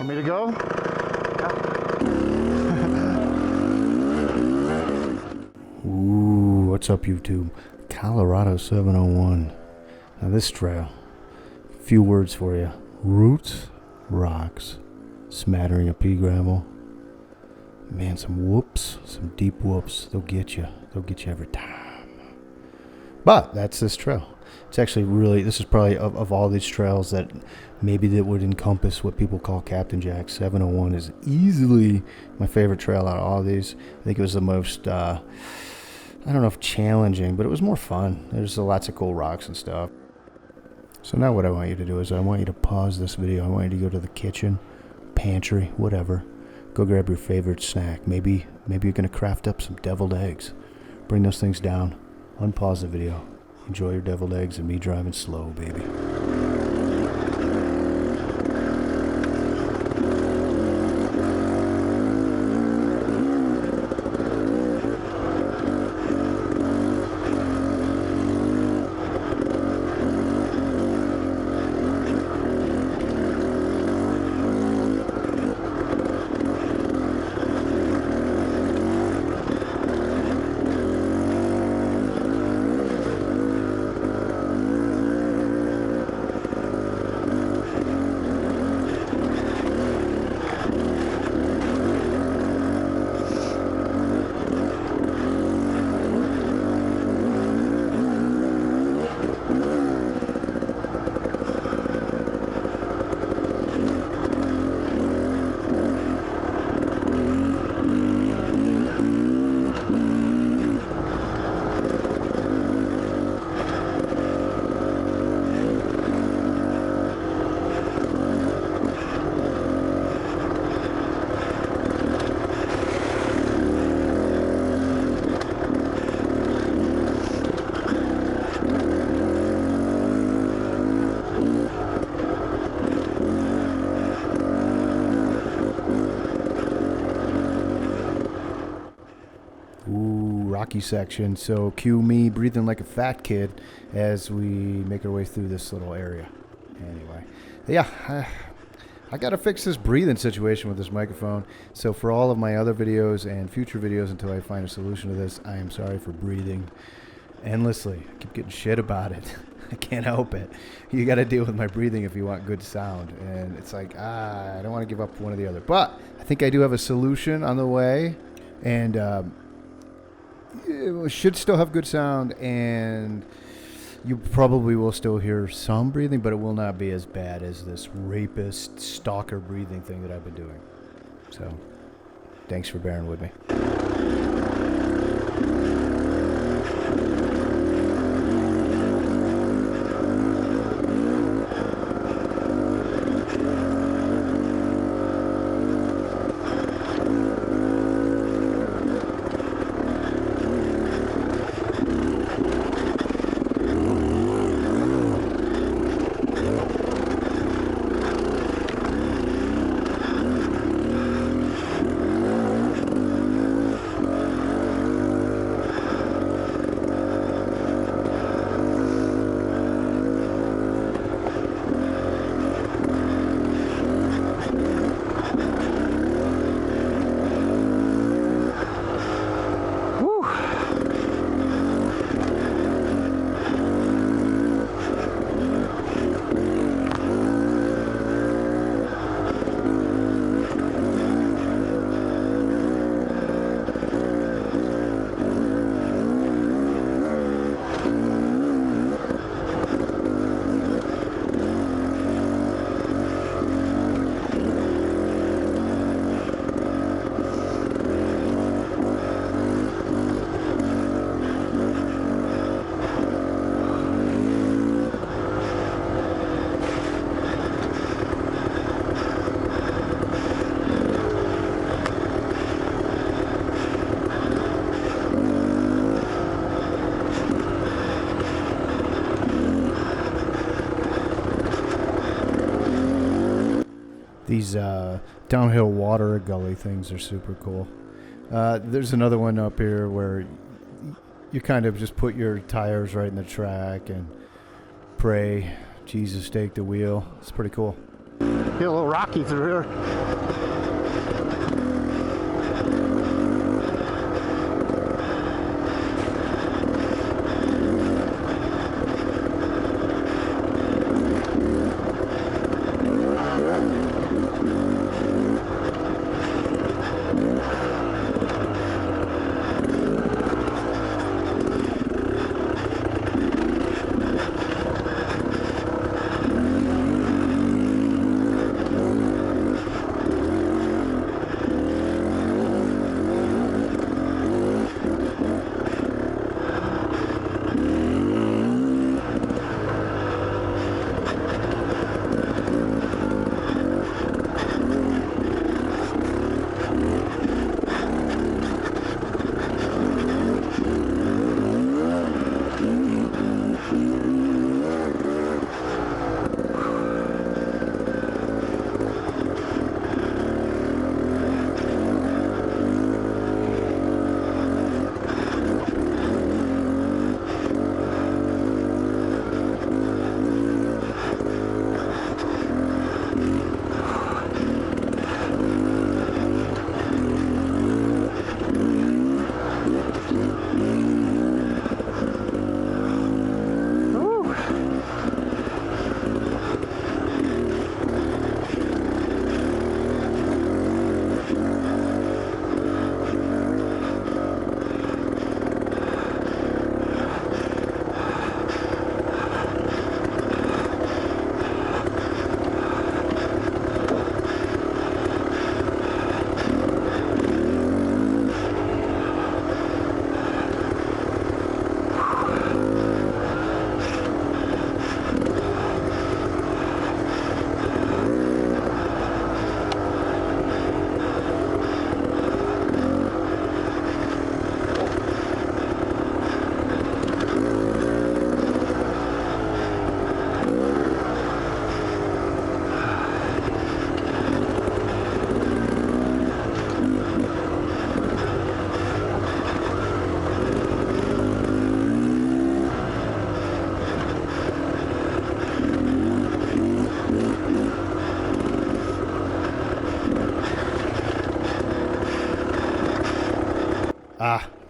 Want me to go? Ooh, what's up, YouTube? Colorado 701. Now this trail, few words for you. Roots, rocks, smattering of pea gravel. Man, some whoops, some deep whoops. They'll get you. They'll get you every time. But that's this trail. It's actually really, this is probably of all these trails that maybe that would encompass what people call Captain Jack. 701 is easily my favorite trail out of all these. I think it was the most, I don't know if challenging, but it was more fun. There's lots of cool rocks and stuff. So now what I want you to do is I want you to pause this video. I want you to go to the kitchen, pantry, whatever. Go grab your favorite snack. Maybe you're going to craft up some deviled eggs. Bring those things down. Unpause the video. Enjoy your deviled eggs and me driving slow, baby. Rocky section, so cue me breathing like a fat kid as we make our way through this little area. Anyway, yeah, I gotta fix this breathing situation with this microphone. So for all of my other videos and future videos until I find a solution to this, I am sorry for breathing endlessly. I keep getting shit about it. I can't help it. You gotta deal with my breathing if you want good sound, and it's like, I don't want to give up one or the other, but I think I do have a solution on the way, and it should still have good sound, and you probably will still hear some breathing, but it will not be as bad as this rapist stalker breathing thing that I've been doing. So thanks for bearing with me. These downhill water gully things are super cool. There's another one up here where you kind of just put your tires right in the track and pray, Jesus, take the wheel. It's pretty cool. Get a little rocky through here.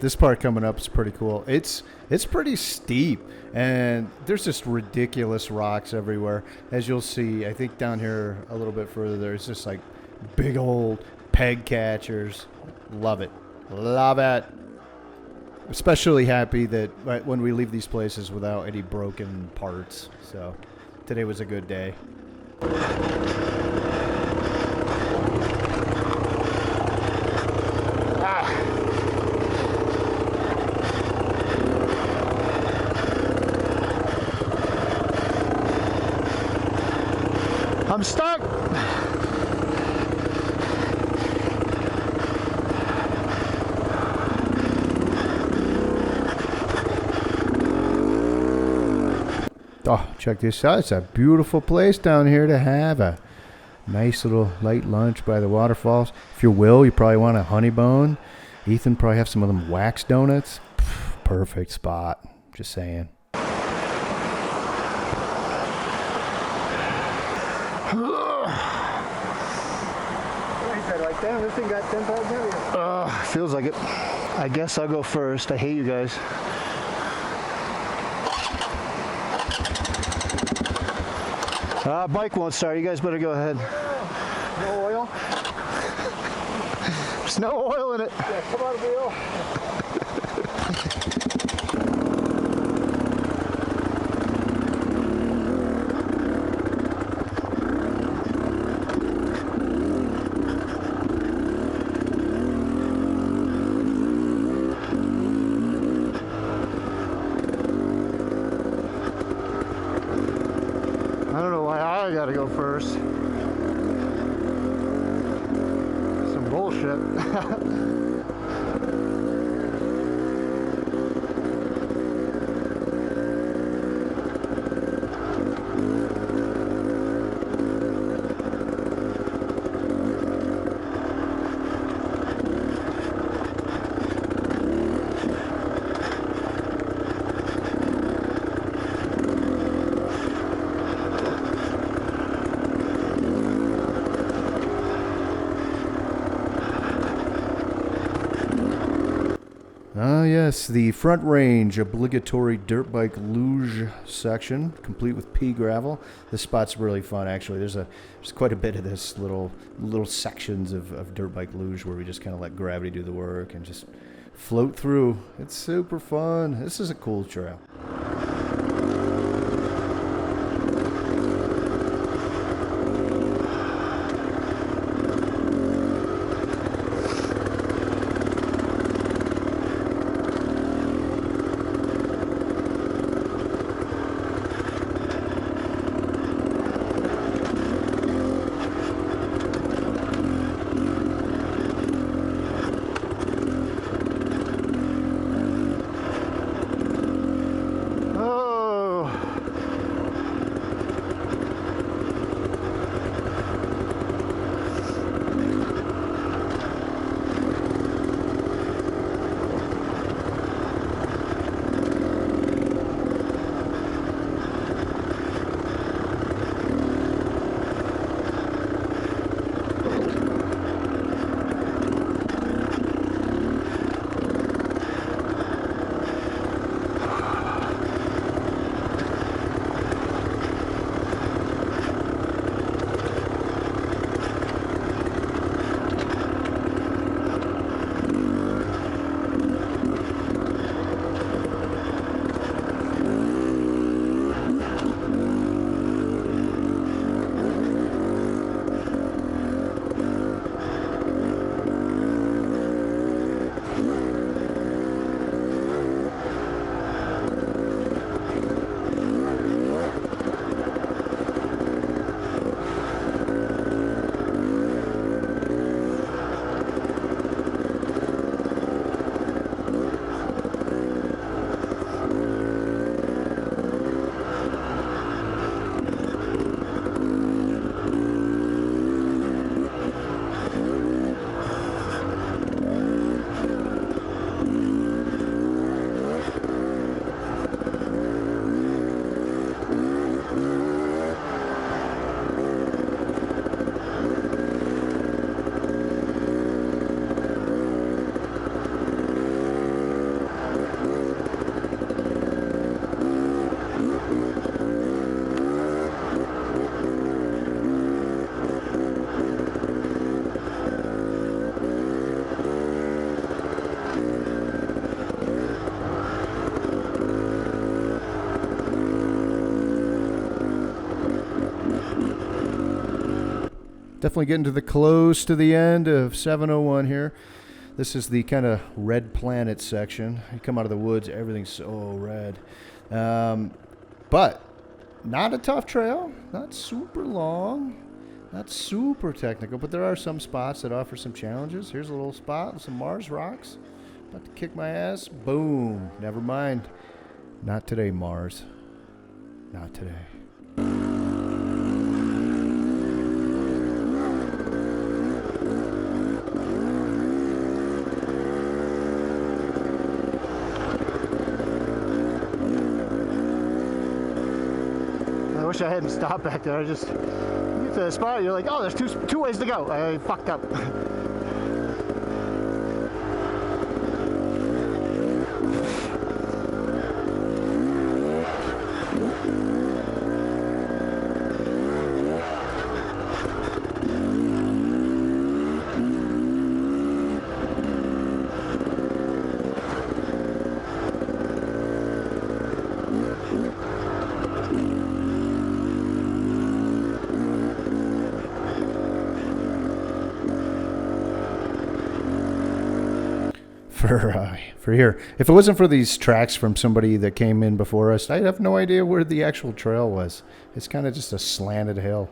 This part coming up is pretty cool. It's pretty steep, and there's just ridiculous rocks everywhere. As you'll see, I think down here a little bit further, there's just like big old peg catchers. Love it. Love it. Especially happy that when we leave these places without any broken parts. So today was a good day. I'm stuck. Oh, check this out. It's a beautiful place down here to have a nice little light lunch by the waterfalls. If you're Will, you probably want a honey bone. Ethan probably have some of them wax donuts. Perfect spot. Just saying. Like, damn, this thing got 10 pounds heavier. Feels like it. I guess I'll go first. I hate you guys. Bike won't start. You guys better go ahead. No oil? There's no oil in it. Yeah, come on, Bill. I don't know why I gotta go first. Some bullshit. yes, the Front Range obligatory dirt bike luge section, complete with pea gravel. This spot's really fun, actually. There's quite a bit of this little sections of dirt bike luge where we just kind of let gravity do the work and just float through. It's super fun. This is a cool trail. Definitely getting to the close to the end of 701 here. This is the kind of red planet section. You come out of the woods, everything's so red. But not a tough trail, not super long, not super technical, but there are some spots that offer some challenges. Here's a little spot with some Mars rocks. About to kick my ass. Boom. Never mind. Not today, Mars. Not today. I wish I hadn't stopped back there. I just you get to the spot, you're like, oh, there's two ways to go. I fucked up. For here. If it wasn't for these tracks from somebody that came in before us, I'd have no idea where the actual trail was. It's kind of just a slanted hill.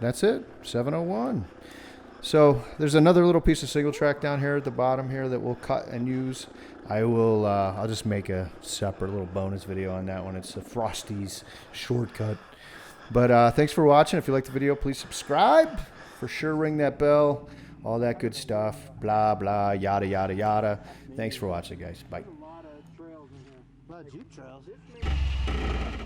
that's it. 701. So there's another little piece of single track down here at the bottom here that we'll cut and use. I'll just make a separate little bonus video on that one. It's a Frosty's shortcut. But thanks for watching. If you liked the video, please subscribe. For sure, ring that bell. All that good stuff. Blah, blah, yada, yada, yada. Thanks for watching, guys. Bye. A lot of trails in here. A lot of Jeep trails.